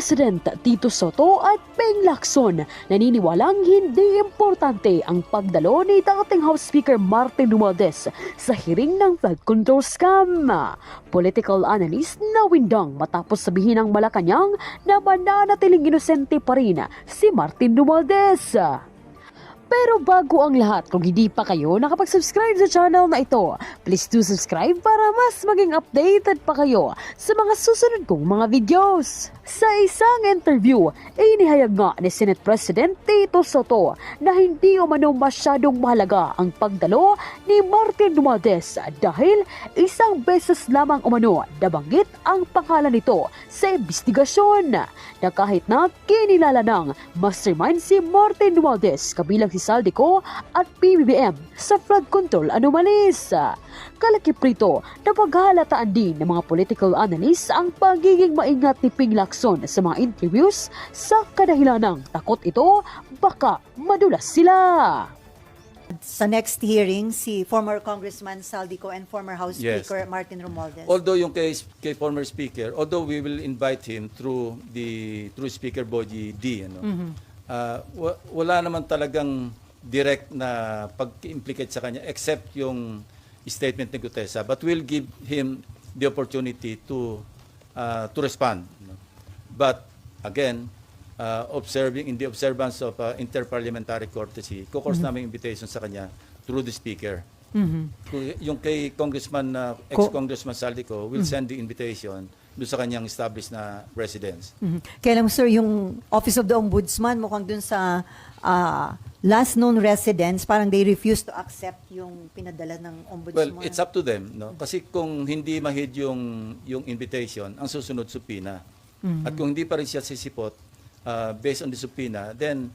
President Tito Soto at Ping Lacson naniniwalang hindi importante ang pagdalo ni dating House Speaker Martin Romualdez sa hearing ng flood control scam. Political analyst na windang matapos sabihin ng Malacanang na mananatiling inosente pa rin si Martin Romualdez. Pero bago ang lahat, kung hindi pa kayo nakapag-subscribe sa channel na ito, please do subscribe para mas maging updated pa kayo sa mga susunod kong mga videos. Sa isang interview, inihayag nga ni Senate President Tito Soto na hindi umano masyadong mahalaga ang pagdalo ni Martin Romualdez dahil isang beses lamang umano nabanggit ang pangalan nito sa investigasyon na kahit na kinilala ng mastermind si Martin Romualdez kabilang si Saldico at PBBM sa flood control anomalies. Kalakip rito na paghahalataan din ng mga political analysts ang pagiging maingat ni Ping Lacson sa mga interviews sa kadahilan ng takot ito baka madulas sila. Sa next hearing, si former Congressman Saldico and former House Yes. Speaker Martin Romualdez. Although yung kay former speaker, although we will invite him through Speaker Bogie D, wala naman talagang direct na pag-implicate sa kanya except yung statement ni Gutesa, but we'll give him the opportunity to respond. But again, observing in the observance of interparliamentary courtesy, kukurs namin invitation sa kanya through the speaker. Yung kay Congressman, ex-Congressman Saldico will send the invitation doon sa kanyang established na residence. Kaya lang sir, yung Office of the Ombudsman mukhang dun sa last known residence, parang they refuse to accept yung pinadala ng Ombudsman. Well, it's up to them, no? Kasi kung hindi mahid yung invitation, ang susunod subpoena. At kung hindi pa rin siya sisipot based on the subpoena, then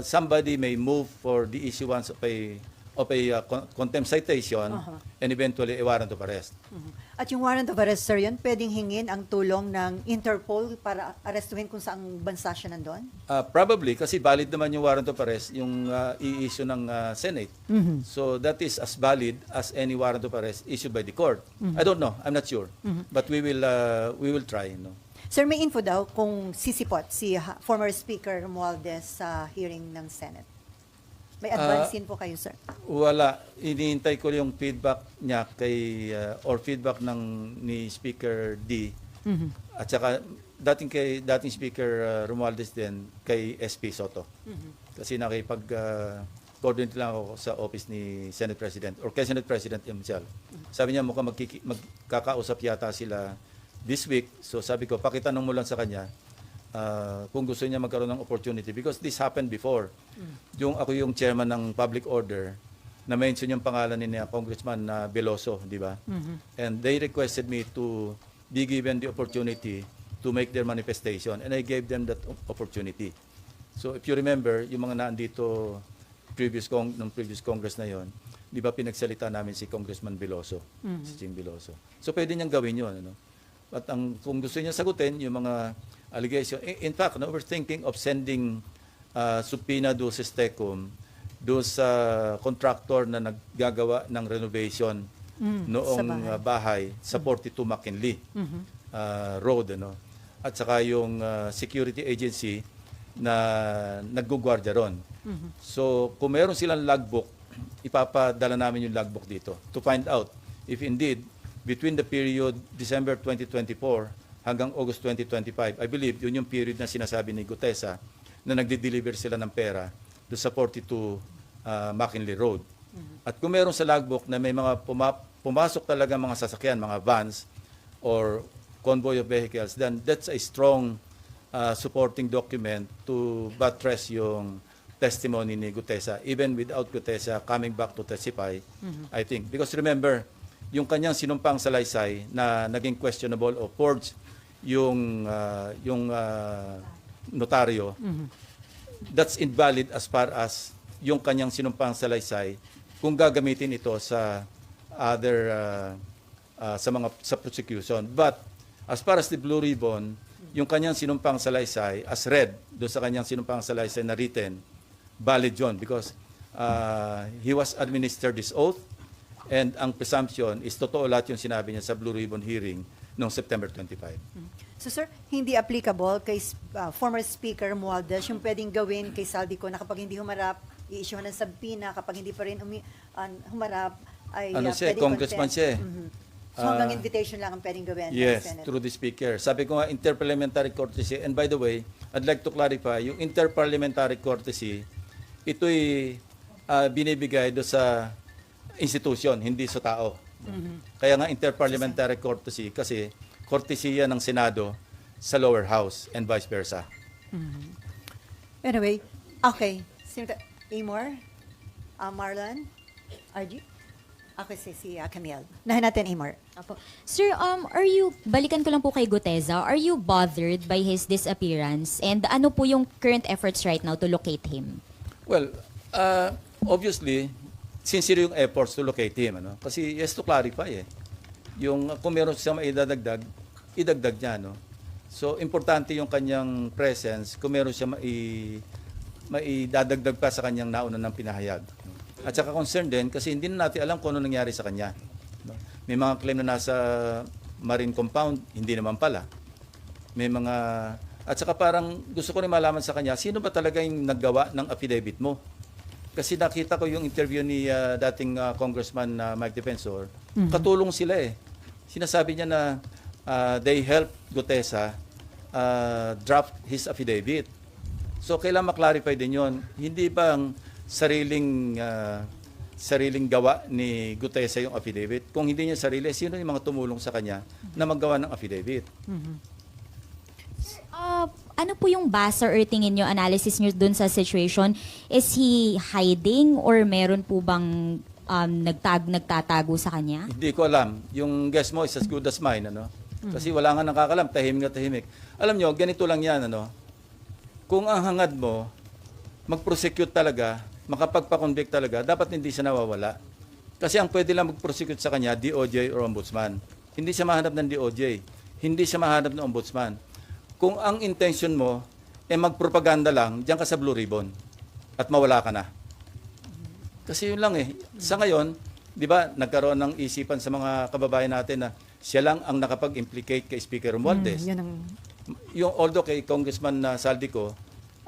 somebody may move for the issuance of a contempt citation and eventually a warrant of arrest. At yung warrant of arrest, sir, yun, pwedeng hingin ang tulong ng Interpol para arestuhin kung saang bansa siya nandun? Probably, kasi valid naman yung warrant of arrest, yung i-issue ng Senate. So that is as valid as any warrant of arrest issued by the court. I don't know, I'm not sure. But we will try. No? Sir, may info daw kung sisipot si former Speaker Romualdez sa hearing ng Senate. May advance info kayo, sir? Wala. Iniintay ko yung feedback niya or feedback ni Speaker D. At saka dating Speaker Romualdez din kay SP Soto. Kasi nakipag-coordinate lang ako sa office ni Senate President or kay Senate President himself. Sabi niya mukhang magkakausap yata sila this week. So sabi ko, pakitanong mo lang sa kanya kung gusto niya magkaroon ng opportunity because this happened before. Ako yung chairman ng public order na mention yung pangalan ni Congressman Veloso, di ba? And they requested me to be given the opportunity to make their manifestation and I gave them that opportunity. So if you remember, yung mga nandito previous Congress na yon, di ba pinagsalita namin si Congressman Veloso, si Ching Veloso. So pwede niyang gawin yun. Ano? At kung gusto niya sagutin yung mga allegation. In fact, we're thinking of sending subpoena do sa STECOM do sa contractor na naggagawa ng renovation noong bahay sa 42 McKinley Road. Ano? At saka yung security agency na naggugwardya ron. So, kung meron silang logbook, ipapadala namin yung logbook dito to find out if indeed between the period December 2024 hanggang August 2025, I believe yun yung period na sinasabi ni Gutesa na nagde-deliver sila ng pera do sa 42 McKinley Road. At kung meron sa logbook na may mga pumasok talaga mga sasakyan, mga vans or convoy of vehicles, then that's a strong supporting document to buttress yung testimony ni Gutesa, even without Gutesa coming back to testify, I think. Because remember, yung kanyang sinumpang salaysay na naging questionable o forged yung notaryo, that's invalid as far as yung kanyang sinumpang salaysay kung gagamitin ito sa other sa prosecution. But as far as the Blue Ribbon, yung kanyang sinumpang salaysay as read do sa kanyang sinumpang salaysay na written, valid yun because he was administered this oath and ang presumption is totoo lahat yung sinabi niya sa Blue Ribbon hearing noong September 25. So sir, hindi applicable kay former Speaker Romualdez yung pwedeng gawin kay Saldico na kapag hindi humarap, i-issue ng sabpina, kapag hindi pa rin humarap, ay pwedeng Congressman contempt. siya eh. So hanggang invitation lang ang pwedeng gawin ng Yes, Senate. through the Speaker. Sabi ko nga, interparliamentary courtesy. And by the way, I'd like to clarify, yung interparliamentary courtesy, ito'y binibigay do sa institution, hindi sa tao. Kaya nga interparliamentary courtesy kasi courtesy yan ng Senado sa lower house and vice versa. Anyway, okay. Amor? Marlon? RG? Okay, si Camille. Nahin natin, Amor. Apo. Sir, balikan ko lang po kay Guteza, are you bothered by his disappearance? And ano po yung current efforts right now to locate him? Well, obviously, sincere yung efforts to locate him. Ano? Kasi yes to clarify eh. Yung kung meron siya maidadagdag, idagdag niya. No? So, importante yung kanyang presence kung meron siya maidadagdag pa sa kanyang nauna ng pinahayag. At saka concerned din kasi hindi na natin alam kung ano nangyari sa kanya. No? May mga claim na nasa marine compound, hindi naman pala. May mga... At saka parang gusto ko rin malaman sa kanya, sino ba talaga yung naggawa ng affidavit mo? Kasi nakita ko yung interview ni dating Congressman Mike Defensor, katulong sila eh. Sinasabi niya na they helped Gutesa draft his affidavit. So kailangan maklarify din yon. Hindi bang sariling gawa ni Gutesa yung affidavit? Kung hindi niya sarili, sino yung mga tumulong sa kanya na maggawa ng affidavit? Ano po yung basa or tingin nyo, analysis nyo dun sa situation? Is he hiding or meron po bang nagtatago sa kanya? Hindi ko alam. Yung guess mo is as good as mine. Ano? Kasi wala nga nakakalam, tahimik na tahimik. Alam nyo, ganito lang yan. Ano? Kung ang hangad mo, mag-prosecute talaga, makapagpa-convict talaga, dapat hindi siya nawawala. Kasi ang pwede lang mag-prosecute sa kanya, DOJ or Ombudsman. Hindi siya mahanap ng DOJ. Hindi siya mahanap ng Ombudsman. Kung ang intention mo ay magpropaganda lang, diyan ka sa Blue Ribbon at mawala ka na. Kasi yun lang eh. Sa ngayon, di ba, nagkaroon ng isipan sa mga kababayan natin na siya lang ang nakapag-implicate kay Speaker Romualdez. Yung although kay Congressman Saldico,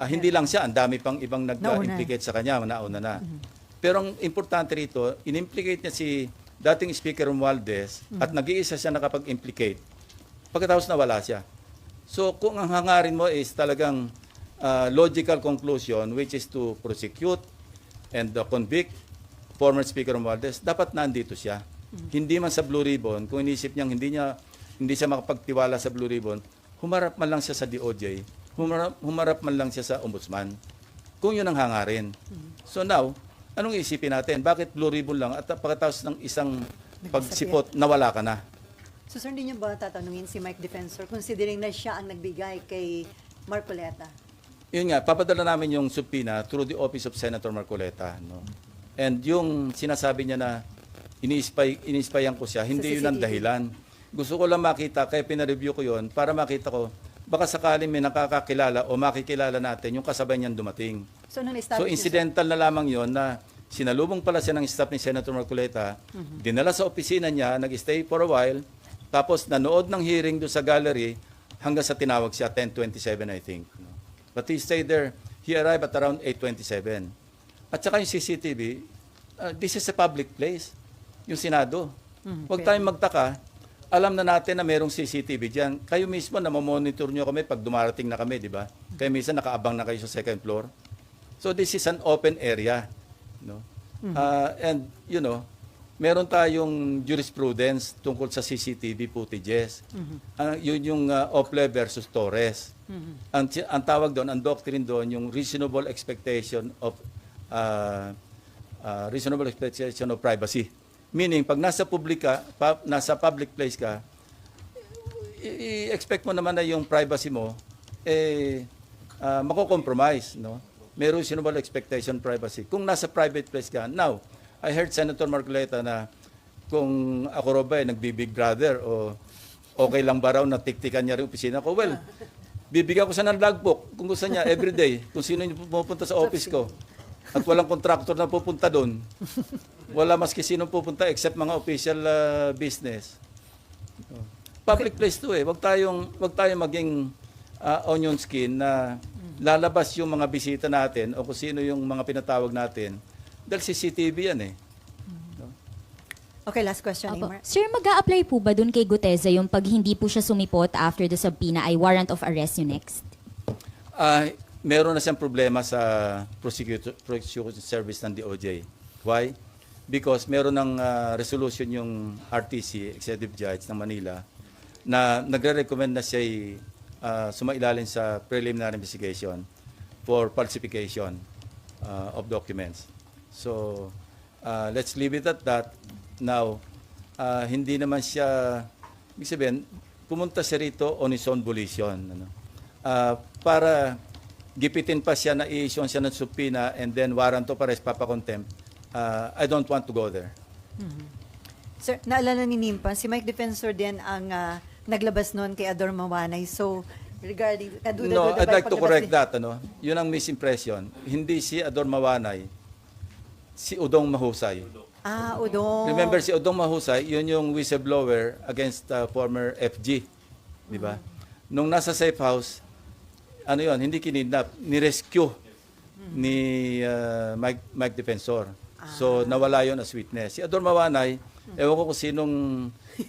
hindi lang siya, ang dami pang ibang nag-implicate sa kanya, nauna na. Pero ang importante rito, in-implicate niya si dating Speaker Romualdez at nag-iisa siya nakapag-implicate. Pagkatapos nawala siya. So kung ang hangarin mo is talagang logical conclusion, which is to prosecute and convict former Speaker Romualdez, dapat nandito siya. Hindi man sa Blue Ribbon, kung inisip niyang hindi siya makapagtiwala sa Blue Ribbon, humarap man lang siya sa DOJ, humarap man lang siya sa Ombudsman. Kung yun ang hangarin. So now, anong isipin natin? Bakit Blue Ribbon lang at pagkatapos ng isang pagsipot, nawala ka na? So sir, hindi niyo ba tatanungin si Mike Defensor considering na siya ang nagbigay kay Marcoleta? Yun nga, papadala namin yung subpoena through the office of Senator Marcoleta. No? And yung sinasabi niya na ini-spyan ko siya, hindi yun ang dahilan. Gusto ko lang makita, kaya pinareview ko yun, para makita ko, baka sakaling may nakakakilala o makikilala natin yung kasabay niyang dumating. So incidental na lamang yon na sinalubong pala siya ng staff ni Senator Marcoleta, dinala sa opisina niya, nag-stay for a while, tapos nanood ng hearing doon sa gallery hanggang sa tinawag siya, 10:27 I think. But he stayed there, he arrived at around 8:27. At saka yung CCTV, this is a public place, yung Senado. Huwag tayong magtaka, alam na natin na merong CCTV dyan. Kayo mismo, namamonitor nyo kami pag dumarating na kami, di ba? Kaya minsan nakaabang na kayo sa second floor. So this is an open area. No? And, you know, meron tayong jurisprudence tungkol sa CCTV footages. Yun yung Ople versus Torres. Ang tawag doon, ang doctrine doon, yung reasonable expectation of privacy. Meaning, pag nasa public place ka, i-expect mo naman na yung privacy mo, mako-compromise, no? May reasonable expectation privacy. Kung nasa private place ka, now, I heard Senator Marcoleta na kung ako raw ba nagbi-Big Brother o okay lang ba raw na tiktikan niya rin opisina ko. Well, bibigyan ko siya ng logbook kung gusto niya everyday, kung sino yung pupunta sa office ko. At walang contractor na pupunta doon. Wala maski sino pupunta except mga official business. Public place to eh. Wag tayong maging onion skin na lalabas yung mga bisita natin o kung sino yung mga pinatawag natin. Dahil CCTV yan eh. Okay, last question, Opo. Imar. Sir, mag-a-apply po ba dun kay Guteza yung pag hindi po siya sumipot after the subpoena ay warrant of arrest yung next? Meron na siyang problema sa prosecution service ng DOJ. Why? Because meron ng resolution yung RTC, Executive Judge ng Manila, na nagre-recommend na siya sumailalim sa preliminary investigation for falsification of documents. So, let's leave it at that. Now, hindi naman siya, ibig sabihin, pumunta siya rito on his own volition. Ano? Para gipitin pa siya na i-issue siya ng subpoena and then warrant of arrest, papakontempt, I don't want to go there. Sir, naalala ni Nimpa, si Mike Defensor din ang naglabas noon kay Ador Mawanay. So, regarding, No, I'd like to correct that. Ano? Yun ang misimpression. Hindi si Ador Mawanay, si Udong Mahusay. Udong. Remember, si Udong Mahusay, yun yung whistleblower against former FG. Di ba? Nung nasa safe house, ano yun, hindi kinidnap, ni-rescue ni Mike Defensor. So, nawala yun as witness. Si Ador Mawanay, ewan ko kung sinong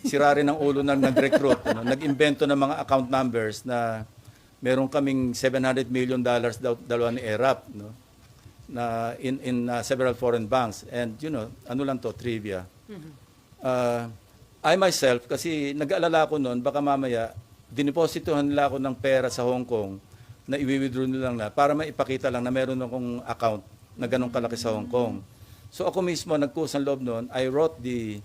sirari ng ulo na nag-recruit, ano, nag-invento ng mga account numbers na meron kaming $700 million dalawa ni ERAP, no? Na in several foreign banks. And you know, ano lang to, trivia. I myself, kasi nag-aalala ko noon, baka mamaya, dinipositohan nila ako ng pera sa Hong Kong na i-withdraw nila lang na para maipakita lang na meron akong account na ganong kalaki sa Hong Kong. So ako mismo, nagkusang loob noon, I wrote the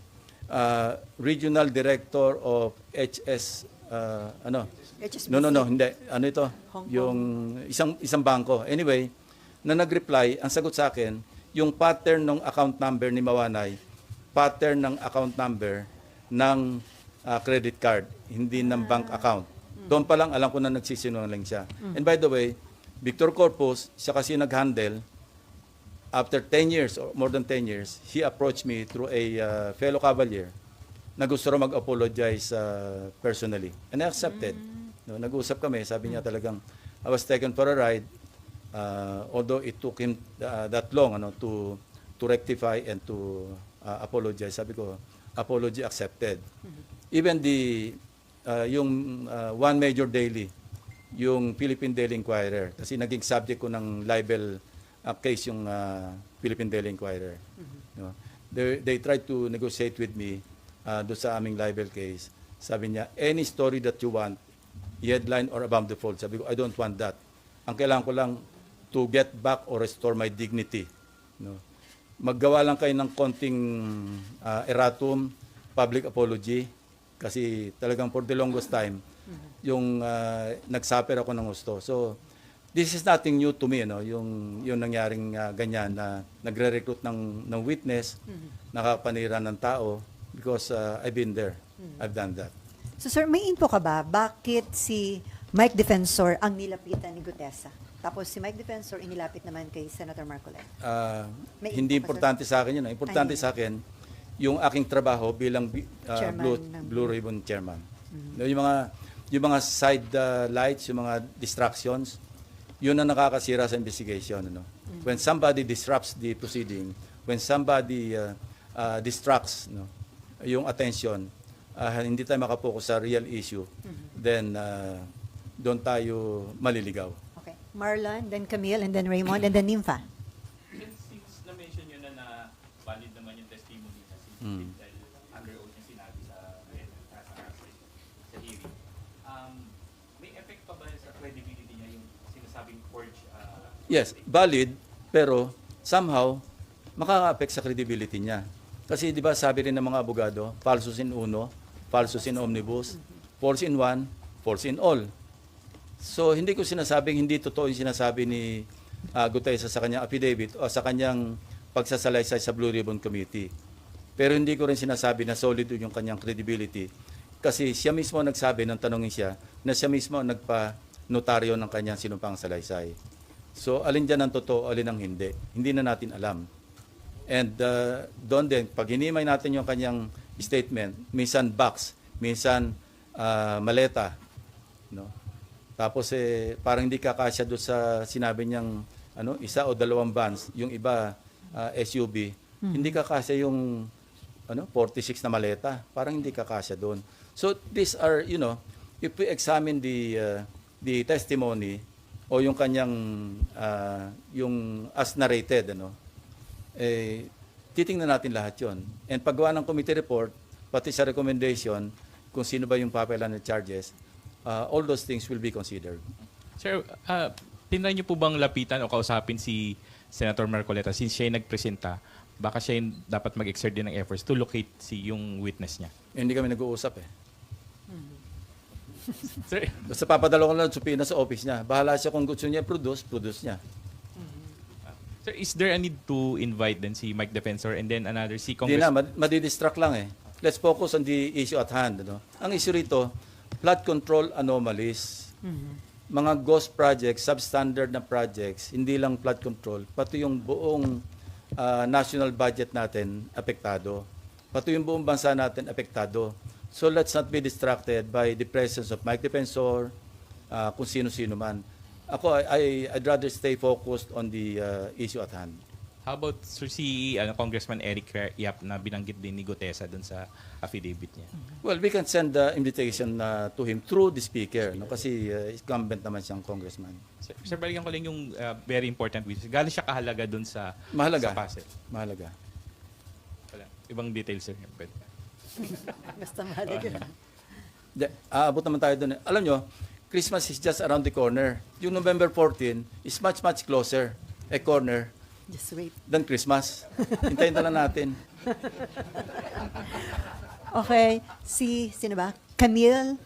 regional director of HSBC. No, hindi. Ano ito? Hong Kong. Yung isang bangko. Anyway, na nag-reply, ang sagot sa akin, yung pattern ng account number ni Mawanay, pattern ng account number ng credit card, hindi ng bank account. Doon pa lang, alam ko na nagsisinungaling siya. And by the way, Victor Corpus, siya kasi nag-handle, after 10 years, or more than 10 years, he approached me through a fellow cavalier na gusto rin mag-apologize personally. And I accepted. No, nag-usap kami, sabi niya talagang, I was taken for a ride, although it took him that long to rectify and to apologize. Sabi ko, apology accepted. Even yung one major daily, yung Philippine Daily Inquirer, kasi naging subject ko ng libel case yung Philippine Daily Inquirer. No? They tried to negotiate with me doon sa aming libel case. Sabi niya, any story that you want, headline or above the fold. Sabi ko, I don't want that. Ang kailangan ko lang to get back or restore my dignity. No? Maggawa lang kayo ng konting erratum, public apology, kasi talagang for the longest time, yung nagsuffer ako ng gusto. So, this is nothing new to me, no? Yung nangyaring ganyan na nagre-recruit ng witness, nakapanira ng tao, because I've been there. I've done that. So, sir, may info ka ba? Bakit si Mike Defensor ang nilapitan ni Gutesa? Tapos si Mike Defensor inilapit naman kay Senator Marcoleta. May Hindi info ka, importante sa akin yun. Importante sa akin, yung aking trabaho bilang Chairman Blue Ribbon Chairman. Yung mga side lights, yung mga distractions, yun ang nakakasira sa investigation. Ano? When somebody disrupts the proceeding, when somebody distracts yung attention, hindi tayo makapokus sa real issue, then doon tayo maliligaw. Okay. Marlon, then Camille, and then Raymond, and then Nympha. Since na-mention nyo na valid naman yung testimony na si dahil under oath yung sinabi sa hearing, may effect pa ba sa credibility niya yung sinasabing forged? Yes, valid, pero somehow, makaka-affect sa credibility niya. Kasi di ba sabi rin ng mga abogado, falsus in uno, falsus in omnibus, false in one, false in all. So, hindi ko sinasabing hindi totoo yung sinasabi ni Gutesa sa kanyang affidavit o sa kanyang pagsasalaysay sa Blue Ribbon Committee. Pero hindi ko rin sinasabi na solid yung kanyang credibility. Kasi siya mismo nagsabi, nang tanongin siya, na siya mismo nagpa-notaryo ng kanyang sinumpang salaysay. So, alin dyan ang totoo, alin ang hindi. Hindi na natin alam. And doon din, pag hinimay natin yung kanyang statement, minsan box, minsan maleta, no? Tapos parang hindi kakasya doon sa sinabi niyang isa o dalawang vans, yung iba SUV. Hindi kakasya yung 46 na maleta. Parang hindi kakasya doon. So these are, if we examine the testimony o yung kanyang yung as narrated, titingnan natin lahat 'yon. And paggawa ng committee report, pati sa recommendation kung sino ba yung papelan ng charges, all those things will be considered. Sir, tinry niyo po bang lapitan o kausapin si Senator Marcoleta since siya yung nagpresenta? Baka siya yung dapat mag-exert din ng efforts to locate yung witness niya. Hindi kami nag-uusap Sir, Basta papadala ko lang subpoena sa office niya. Bahala siya kung gusto niya produce niya. sir, is there a need to invite then si Mike Defensor and then another si Hindi na, Congress? madidistract lang Let's focus on the issue at hand. Ang issue rito, flood control anomalies. Mga ghost projects, substandard na projects, hindi lang flood control, pati yung buong national budget natin apektado. Pati yung buong bansa natin apektado. So let's not be distracted by the presence of Mike Defensor, kung sino-sino man. Ako, I'd rather stay focused on the issue at hand. How about sir, si Congressman Eric Yap na binanggit din ni Gutesa dun sa affidavit niya? Well, we can send the invitation to him through the speaker, kasi incumbent naman siyang congressman. Sir, balikan ko lang yung very important witness. Galing siya kahalaga dun sa Mahalaga. sa Pasig. Mahalaga. Wala. Ibang details, sir. Pwede. Basta mahalaga. Aabot naman tayo doon. Alam nyo, Christmas is just around the corner. Yung November 14 is much, much closer, corner, Just wait. than Christmas. Hintayin na lang natin. Okay, sino ba? Camille,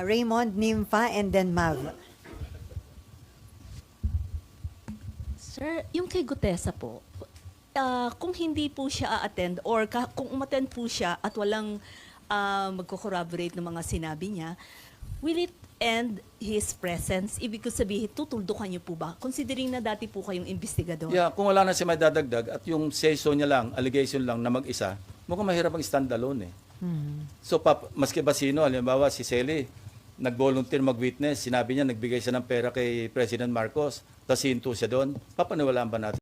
Raymond, Nympha, and then Mav. Sir, yung kay Gutesa po, kung hindi po siya a-attend or kung umattend po siya at walang magko-corroborate ng mga sinabi niya, will it end his presence? Ibig ko sabihin, tutuldukan niyo po ba? Considering na dati po kayong investigador. Yeah, kung wala na siya may dadagdag at yung say-so niya lang, allegation lang na mag-isa, mukhang mahirap ang stand-alone So, maski ba sino, halimbawa si Sally, nag-volunteer mag-witness, sinabi niya, nagbigay siya ng pera kay President Marcos, tapos hinto siya doon, papaniwalaan ba natin?